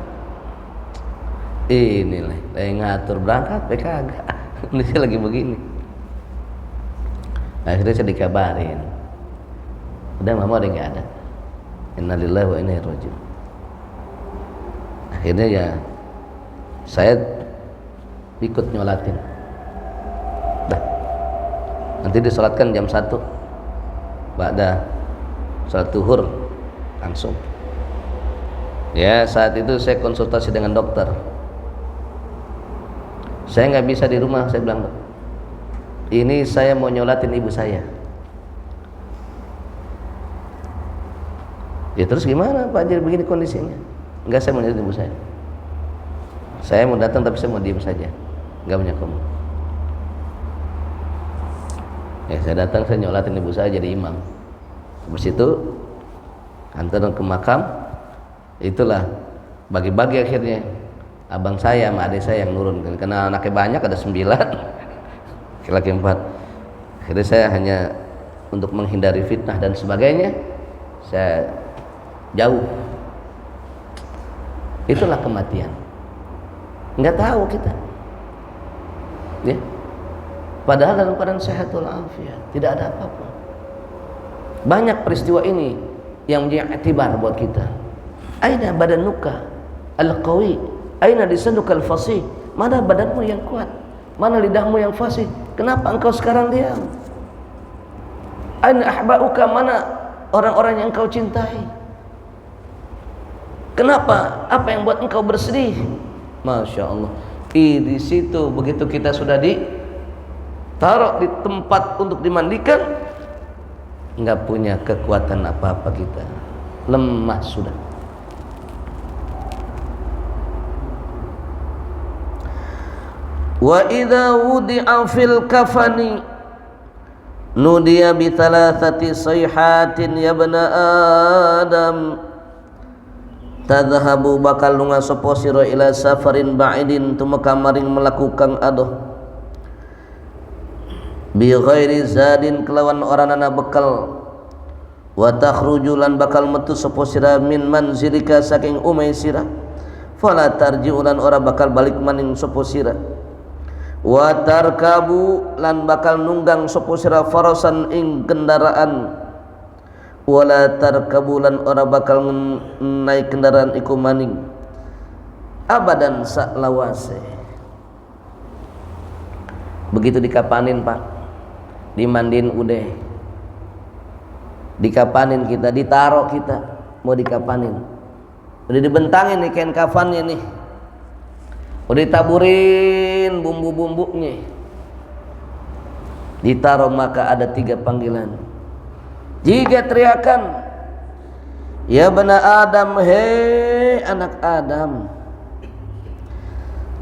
Inilah, lagi ngatur berangkat, kagak. Ini saya lagi begini. Akhirnya saya dikabarin, udah Mama udah nggak ada. Innalillahi wa inna ilaihi raji'un. Akhirnya ya saya ikut nyolatin. Dah, nanti disolatkan jam 1 ba'da sholat zuhur langsung. Ya saat itu saya konsultasi dengan dokter. Saya nggak bisa di rumah, saya bilang, ini saya mau nyolatin ibu saya. Ya terus gimana Pak Haji begini kondisinya? Enggak, saya mau nyolatin ibu saya. Saya mau datang tapi saya mau diam saja, nggak punya ngomong. Ya saya datang, saya nyolatin ibu saya jadi imam. Habis itu antar ke makam. Itulah bagi-bagi akhirnya. Abang saya sama adik saya yang nurun, karena anaknya banyak, ada 9, laki-laki 4. Akhirnya saya hanya untuk menghindari fitnah dan sebagainya, saya jauh. Itulah kematian. Nggak tahu kita, ya. Padahal dalam keadaan sehat walafiat, tidak ada apa-apa. Banyak peristiwa ini yang menjadi iktibar buat kita. Aina badanuka al-qawi, aina lisanuka al-fasih. Mana badanmu yang kuat, mana lidahmu yang fasih? Kenapa engkau sekarang diam? Aina ahbauka, mana orang-orang yang engkau cintai? Kenapa? Apa yang buat engkau bersedih? Masya Allah. Di situ begitu kita sudah ditaruh di tempat untuk dimandikan, nggak punya kekuatan apa-apa kita, lemah sudah. Wa idza wudi'a fil kafani nudiya bi thalathati sayhatin ya ibna adam tadhahabu bakal lunga sapa sira ila safarin ba'idin tumeka maring melakukan adoh bi ghairi zadin kelawan oranana bekal wa takhruju lan bakal metu sapa sira min manzilika saking umai sira fala tarji'u lan ora bakal balik maning sapa sira wa tarkabu lan bakal nunggang sapa sira farasan ing kendaraan wala tarkabu lan ora bakal naik kendaraan iku maning abadan saklawase. Begitu dikapanin Pak, dimandiin udah, dikapanin kita, ditaruh kita mau dikapanin, udah dibentangin nih kain kafannya nih, udah ditaburin bumbu-bumbunya, ditaruh maka ada 3 panggilan. Jika teriakan, ya bani Adam, hei anak Adam,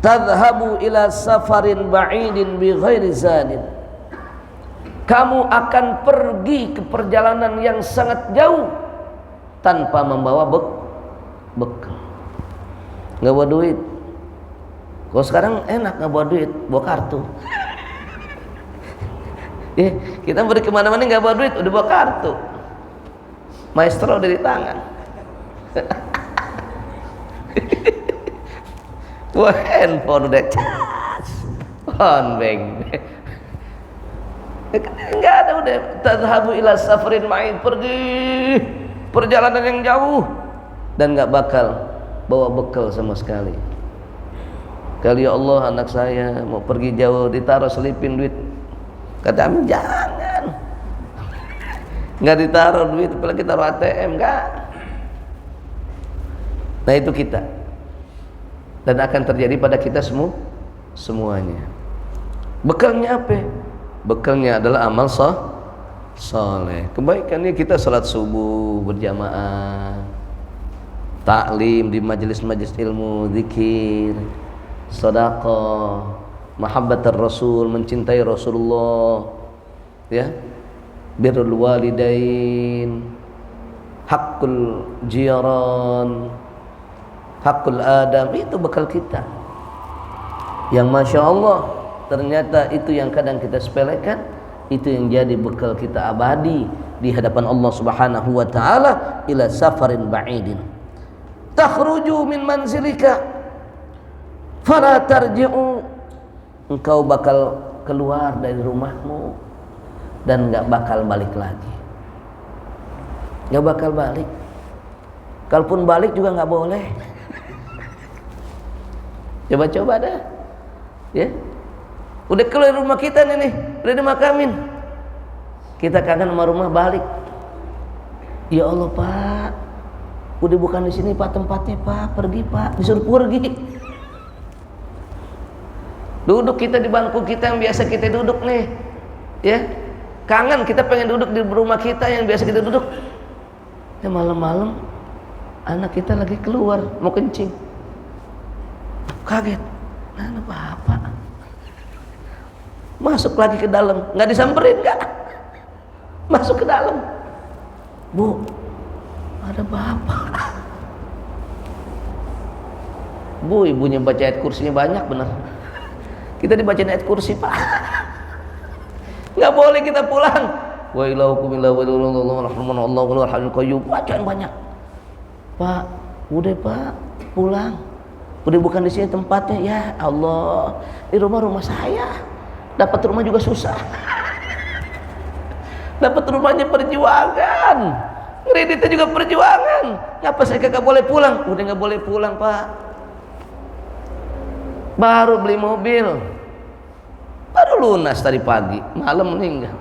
tadhabu ila safarin ba'idin bi ghairi zadin, kamu akan pergi ke perjalanan yang sangat jauh tanpa membawa bekal. Nggak bawa duit. Kalau sekarang enak nggak bawa duit, bawa kartu. Kita pergi kemana-mana nggak bawa duit, udah bawa kartu. Maestro udah di tangan. Wah, handphone udah cas, on bank. Nggak ada, udah tadhabu ila safarin ma'id, pergi perjalanan yang jauh dan nggak bakal bawa bekal sama sekali. Kali ya Allah, anak saya mau pergi jauh, ditaruh selipin duit. Kata Amin, jangan, nggak ditaruh duit, apalagi taruh ATM, nggak. Nah itu kita, dan akan terjadi pada kita semuanya. Bekalnya apa? Bekalnya adalah amal soleh. Kebaikannya kita salat subuh berjamaah, taklim di majelis-majelis ilmu, zikir, sedekah, mahabbatar rasul, mencintai Rasulullah, ya, birrul walidain, hakul jiran, hakul adam, itu bekal kita yang masya Allah ternyata itu yang kadang kita sepelekan, itu yang jadi bekal kita abadi di hadapan Allah Subhanahu wa taala. Ila safarin ba'idin takhruju min manzilika fala tarji'u, engkau bakal keluar dari rumahmu dan gak bakal balik lagi, gak bakal balik. Kalaupun balik juga gak boleh. Coba-coba dah, ya. Udah keluar rumah kita nih, udah dimakamin, kita kangen sama rumah, balik. Ya Allah Pak, udah bukan di sini Pak tempatnya Pak, pergi Pak, disuruh pergi. Duduk kita di bangku kita yang biasa kita duduk nih, ya, kangen kita pengen duduk di rumah kita yang biasa kita duduk. Ya malam-malam anak kita lagi keluar mau kencing, kaget, mana bapak? Masuk lagi ke dalam, nggak disamperin, nggak masuk ke dalam. Bu, ada bapak. Bu, ibunya baca ayat kursinya banyak bener. Kita dibacain ayat kursi Pak. Nggak boleh kita pulang. Wa ilahukum illa Allahu qayyum. Bacaan banyak. Pak, udah Pak, pulang. Udah bukan di sini tempatnya. Ya Allah, di rumah saya. Dapat rumah juga susah. Dapat rumahnya perjuangan, kreditnya juga perjuangan. Ngapa saya kagak boleh pulang? Udah nggak boleh pulang Pak. Baru beli mobil, baru lunas tadi pagi, malam meninggal.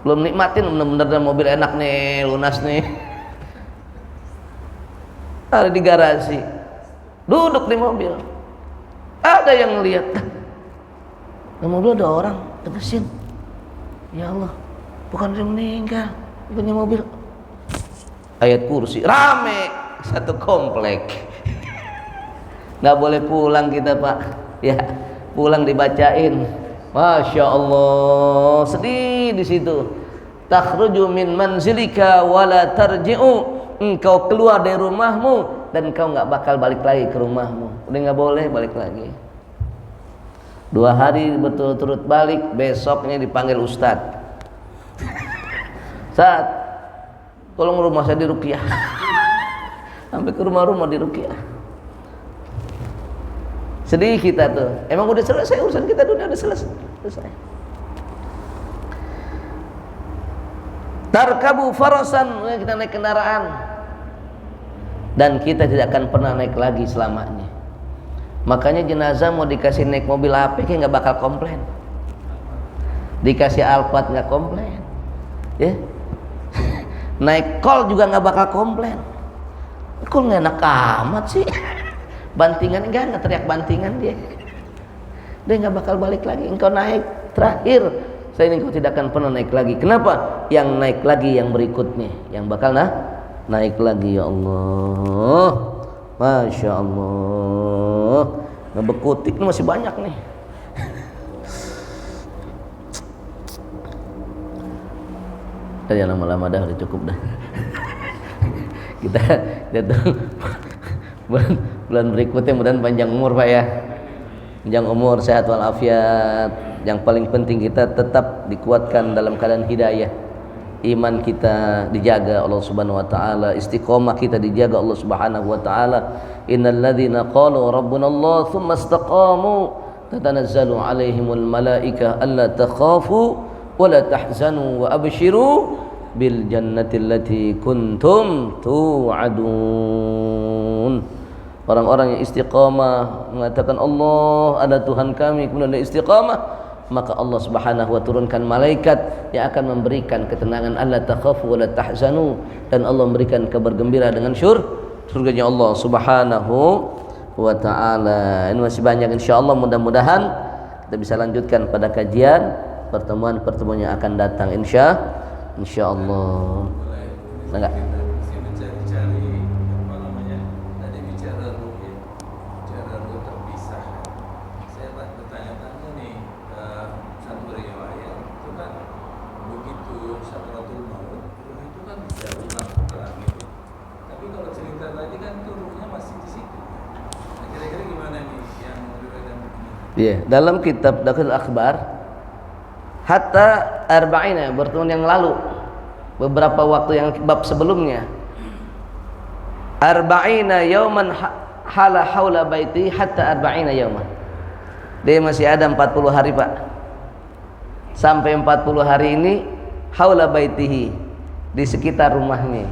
Belum nikmatin bener-bener mobil enak nih, lunas nih. Ada di garasi, duduk di mobil. Ada yang ngeliat, di mobil ada orang, tegesin. Ya Allah, bukan dia meninggal, punya mobil. Ayat kursi, rame satu komplek. Nggak boleh pulang kita Pak, ya, pulang dibacain. Masya Allah, sedih di situ. Takhruju min manzilika wala tarji'u, engkau keluar dari rumahmu dan kau nggak bakal balik lagi ke rumahmu. Udah nggak boleh balik lagi. 2 hari berturut-turut balik, besoknya dipanggil ustadz. Saat tolong rumah saya diruqyah. Sampai ke rumah-rumah diruqyah. Sedih kita tuh. Emang udah selesai urusan kita dunia, udah selesai. Tarkabu farasan, kita naik kendaraan dan kita tidak akan pernah naik lagi selamanya. Makanya jenazah mau dikasih naik mobil apa kayak nggak bakal komplain. Dikasih Alphard nggak komplain, ya. Naik kol juga nggak bakal komplain. Kok nggak enak amat sih? Bantingan enggak teriak bantingan dia. Dia nggak bakal balik lagi. Engkau naik terakhir. Saya ini engkau tidak akan pernah naik lagi. Kenapa? Yang naik lagi yang berikutnya, yang bakal naik lagi, ya Allah. Masya Allah. Ngebekutik ini masih banyak nih. Ya lama-lama dah udah cukup dah. kita tuh bulan berikutnya mudah-mudahan panjang umur Pak ya. Panjang umur, sehat walafiat. Yang paling penting kita tetap dikuatkan dalam keadaan hidayah. Iman kita dijaga Allah Subhanahu wa taala, istiqomah kita dijaga Allah Subhanahu wa taala. Innal ladzina qalu rabbuna Allah tsumma istaqamu tatanazzalu alaihimul malaika alla takhafu wa la tahzanu wa abshiru bil jannati allati kuntum tu'adun. Orang-orang yang istiqamah mengatakan Allah ada Tuhan kami, kemudian istiqamah, maka Allah Subhanahu wa turunkan malaikat yang akan memberikan ketenangan, alla takhafu wa la tahzanu, dan Allah memberikan kabar gembira dengan surganya Allah Subhanahu wa taala. Ini masih banyak, insyaallah mudah-mudahan kita bisa lanjutkan pada kajian pertemuan yang akan datang insyaallah. Enggak. Yeah. Dalam kitab Dakhil Akhbar hatta arba'ina, bertahun yang lalu, beberapa waktu yang bab sebelumnya, arba'ina yauman hala haula baiti hatta arba'ina yauman, dia masih ada 40 hari Pak, sampai 40 hari ini haula baitihi, di sekitar rumahnya,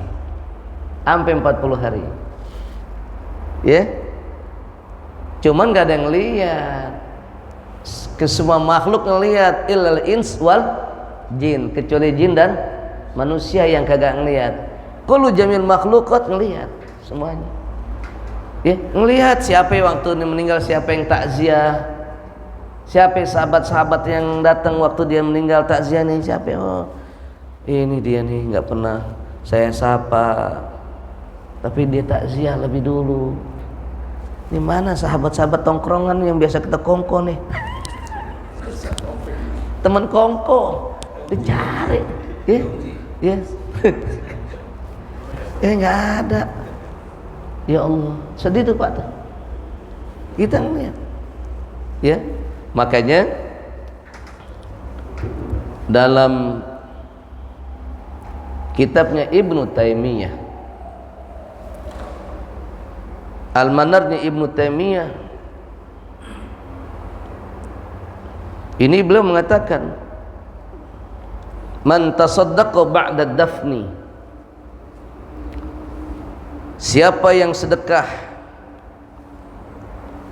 sampai 40 hari ya. Cuman gak ada yang lihat, ke semua makhluk ngelihat, illal ins wal jin, kecuali jin dan manusia yang kagak ngelihat. Kullu jamil makhlukat ngelihat semuanya. Ya, ngelihat siapa yang waktu dia meninggal, siapa yang takziah, siapa sahabat-sahabat yang datang waktu dia meninggal takziah nih, siapa yang, oh, ini dia nih nggak pernah saya sapa, tapi dia takziah lebih dulu. Di mana sahabat-sahabat tongkrongan yang biasa kita kongko nih? Teman kongko dicari, ya, yes. Nggak ada. Ya Allah, sedih tuh Pak. Kita ngeliat, ya. Makanya dalam kitabnya Ibnu Taimiyah, Al-Manarnya Ibnu Taimiyah, ini beliau mengatakan, man tasaddaqa ba'da dafni, siapa yang sedekah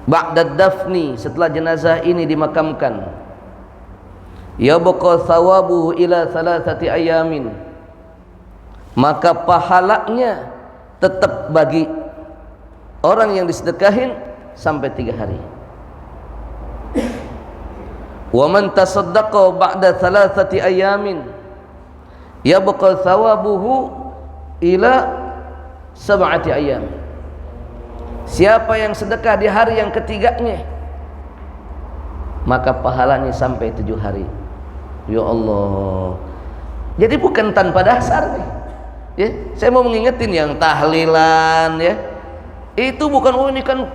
ba'da dafni, setelah jenazah ini dimakamkan, yabqa thawabuhu ila 3 ayamin, maka pahalanya tetap bagi orang yang disedekahin sampai 3 hari. Wa man tasaddaqa ba'da 3 ayamin yabqa thawabuhu ila 7 ayam. Siapa yang sedekah di hari yang ketiganya, maka pahalanya sampai 7 hari. Ya Allah. Jadi bukan tanpa dasar nih. Ya, saya mau mengingetin yang tahlilan ya, Itu bukan, oh ini kan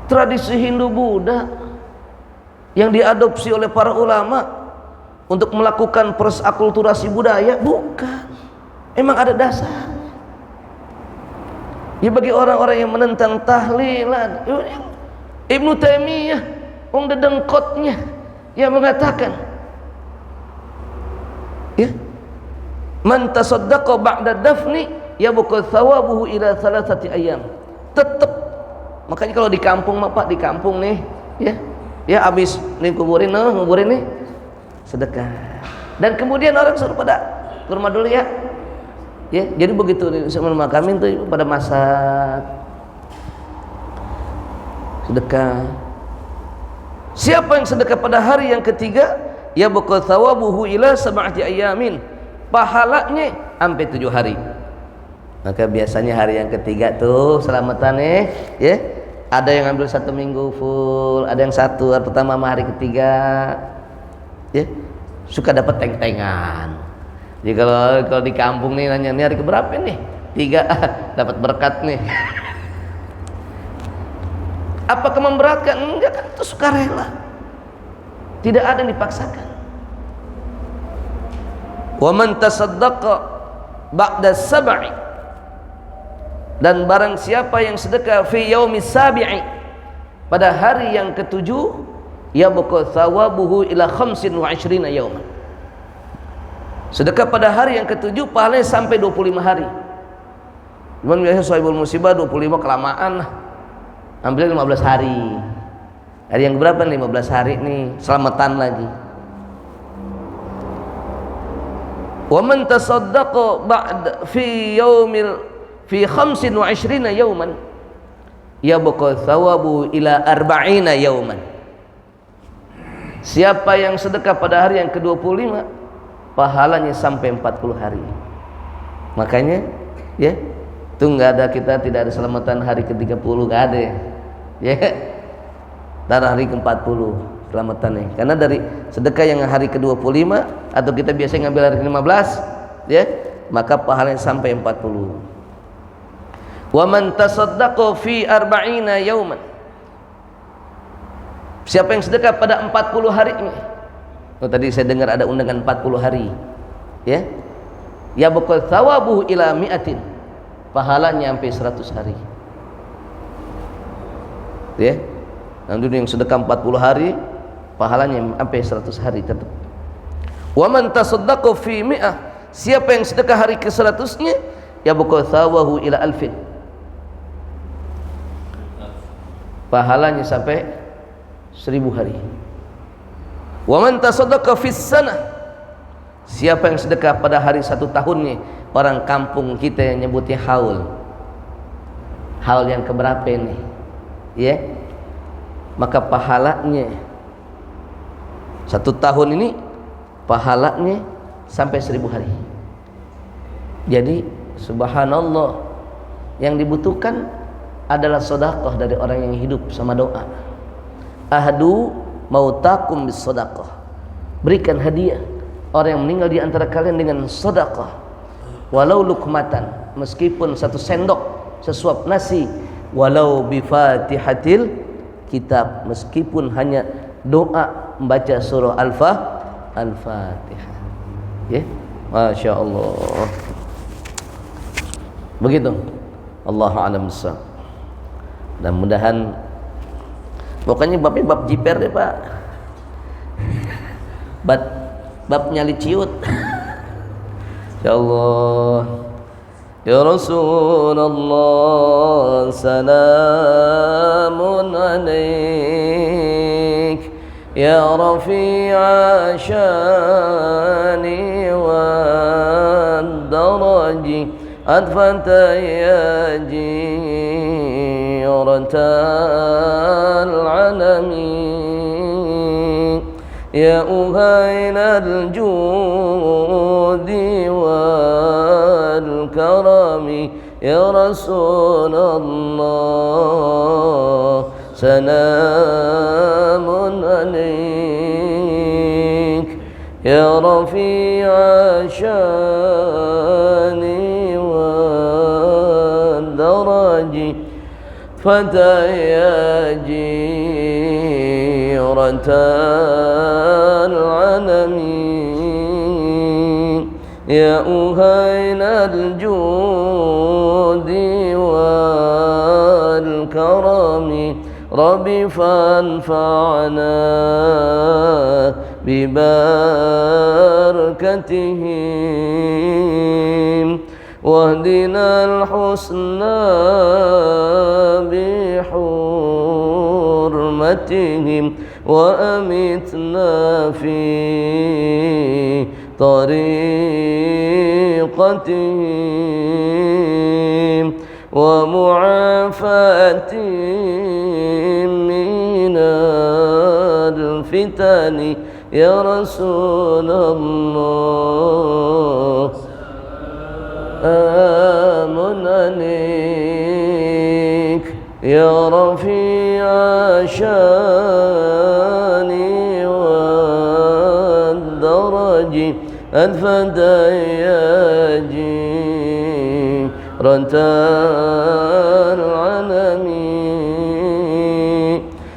tradisi Hindu-Buddha yang diadopsi oleh para ulama untuk melakukan akulturasi budaya. Bukan, emang ada dasar. Ya bagi orang-orang yang menentang tahlilan, Ibnu Taimiyah dedengkotnya yang mengatakan, ya, man tasaddaqa ba'da dafni yabqa thawabuhu ila thalathati ayyam. Tetap, makanya kalau di kampung mah Pak, di kampung nih, ya habis nih nguburin nih sedekah. Dan kemudian orang suruh pada ke rumah dulu ya. Ya, jadi begitu sebelum makamin tuh pada masak sedekah. Siapa yang sedekah pada hari yang ketiga, ya baqal thawabuhu ila sab'ati ayamin, pahalanya sampai 7 hari. Maka biasanya hari yang ketiga tuh selamatan ya. Ada yang ambil 1 minggu full, ada yang 1 hari pertama sama hari ketiga. Ya, suka dapat teng-tengan. Jadi kalau di kampung nih nanya, ini hari keberapa nih? 3, dapat berkat nih. Apakah memberatkan? Enggak, kan itu sukarela. Tidak ada yang dipaksakan. Wa man tasaddaqa ba'da sab'i, dan barang siapa yang sedekah fi yaumis sabi'i, pada hari yang ke-7, yabqa thawabuhu ila 25 yauman. Sedekah pada hari yang ke-7 pahalanya sampai 25 hari. Cuman biasanya sahibul musibah 25 kelamaan lah. Ambil 15 hari. Hari yang berapa nih? 15 hari nih, selamatan lagi. Wa man tasaddaqa ba'da fi 25 yauman yabqa thawabu ila 40 yauman. Siapa yang sedekah pada hari yang ke-25, pahalanya sampai 40 hari. Makanya ya, itu enggak ada, kita tidak ada selamatan hari ke-30, enggak ada ya. Dari hari ke-40 selamatannya. Karena dari sedekah yang hari ke-25 atau kita biasa ngambil hari ke-15 ya, maka pahalanya sampai 40. Wa man tasaddaqa fi 40 yauman. Siapa yang sedekah pada 40 hari ini. Oh, tadi saya dengar ada undangan 40 hari. Ya. Ya baqal thawabuhu ila mi'atin. Pahalanya sampai 100 hari. Ya. Nanti yang sedekah 40 hari, pahalanya sampai 100 hari tetap. Wa man tasaddaqa fi mi'ah. Siapa yang sedekah hari ke-100-nya, ya baqal thawabuhu ila alfin. Pahalanya sampai 1000 hari. Wa man tasaddaqa fis sanah. Siapa yang sedekah pada hari 1 tahunnya, orang kampung kita yang nyebutnya haul. Haul yang keberapa ini? Ya. Maka pahalanya 1 tahun ini pahalanya sampai 1000 hari. Jadi subhanallah, yang dibutuhkan adalah sedekah dari orang yang hidup sama doa. Ahdu mautakum bis sedekah. Berikan hadiah orang yang meninggal di antara kalian dengan sedekah. Walau lukmatan, meskipun 1 sendok, sesuap nasi. Walau bi fatihatil kitab, meskipun hanya doa membaca surah Al-Fatihah. Ya, Masya Allah. Begitu. Allahu a'lam bissawab. Dan mudahan, pokoknya babnya bab jiper deh Pak. Bab nyali ciut. Insyaallah. Ya Rasulullah, salamun alaik, ya rafi'a syani wa daraji, adfanta ya jiratal alamin, ya uhailal judi wal karami, ya Rasulullah, salamun alaik, ya rafi'a syani wa daraj, الدرج فتيا جيرة العلم يا أهين الجود والكرم رب فانفعنا ببركتهم واهدنا الحسنى بحرمتهم وأمتنا في طريقتهم ومعافاتهم من الفتن يا رسول الله آمن عليك يا رفيع شاني والدرج أدفد يا جيرة العلم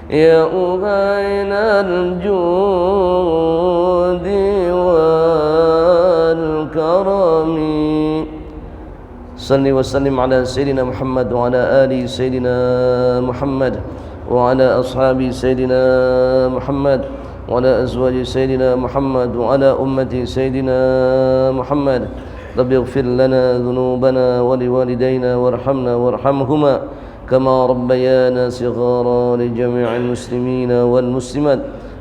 يا أهين الجود والكرم صل وسلم على سيدنا محمد وعلى آل سيدنا محمد وعلى أصحاب سيدنا محمد وعلى أزواج سيدنا محمد وعلى أمة سيدنا محمد رب اغفر لنا ذنوبنا ولوالدينا وارحمنا وارحمهما كما ربيانا صغارا لجميع المسلمين والمسلمات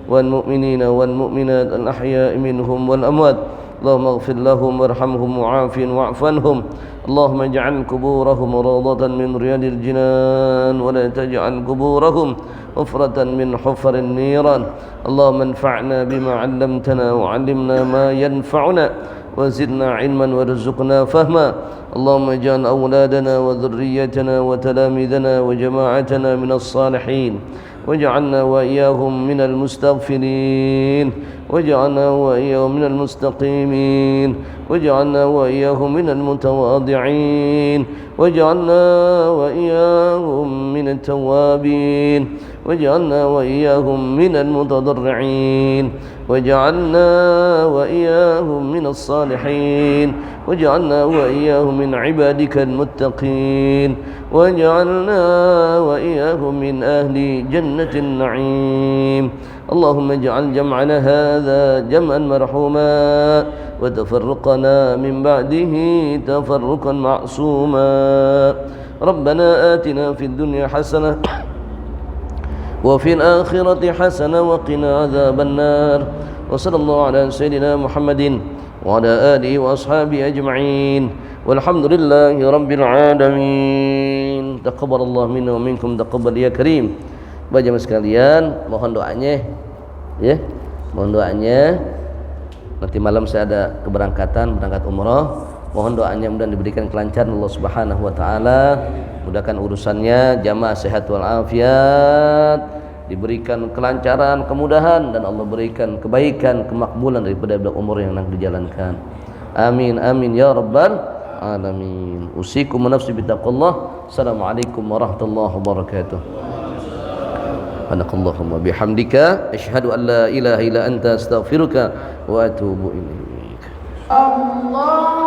والمؤمنين والمؤمنات الأحياء منهم والأموات اللهم اغفر لهم وارحمهم وعاف واعف عنهم اللهم اجعل قبورهم روضة من رياض الجنان ولا تجعل قبورهم حفرة من حفر النيران اللهم انفعنا بما علمتنا وعلمنا ما ينفعنا وزدنا علما وارزقنا فهما اللهم اجعل أولادنا وذريتنا وتلاميذنا وجماعتنا من الصالحين واجعلنا وإياهم من المستغفرين واجعلنا وإياهم من المستقيمين واجعلنا وإياهم من المتواضعين واجعلنا وإياهم من التوابين واجعلنا وإياهم من المتضرعين واجعلنا وإياهم من الصالحين واجعلنا وإياهم من عبادك المتقين واجعلنا وإياهم من أهل جنة النعيم اللهم اجعل جمعنا هذا جمعا مرحوما وتفرقنا من بعده تفرقا معصوما ربنا آتنا في الدنيا حسنة وفي الآخرة حسنة وقنا عذاب النار وصلى الله على سيدنا محمد وعلى آله وأصحابه أجمعين والحمد لله رب العالمين. Taqabbalallahu minna wa minkum taqabbal ya karim. Bapak jemaah sekalian, mohon doanya ya. Mohon doanya. Nanti malam saya ada berangkat umrah. Mohon doanya mudah diberikan kelancaran Allah Subhanahu wa taala. Mudahkan urusannya, jamaah sehat wal afiat, diberikan kelancaran, kemudahan, dan Allah berikan kebaikan, kemakbulan daripada umur yang nak dijalankan. Amin amin ya rabbal alamin. Usikum nafsi bittaqullah. Assalamualaikum warahmatullahi wabarakatuh. Subhanakallahumma bihamdika asyhadu an la ilaha illa anta astaghfiruka wa atubu ilaik. Allah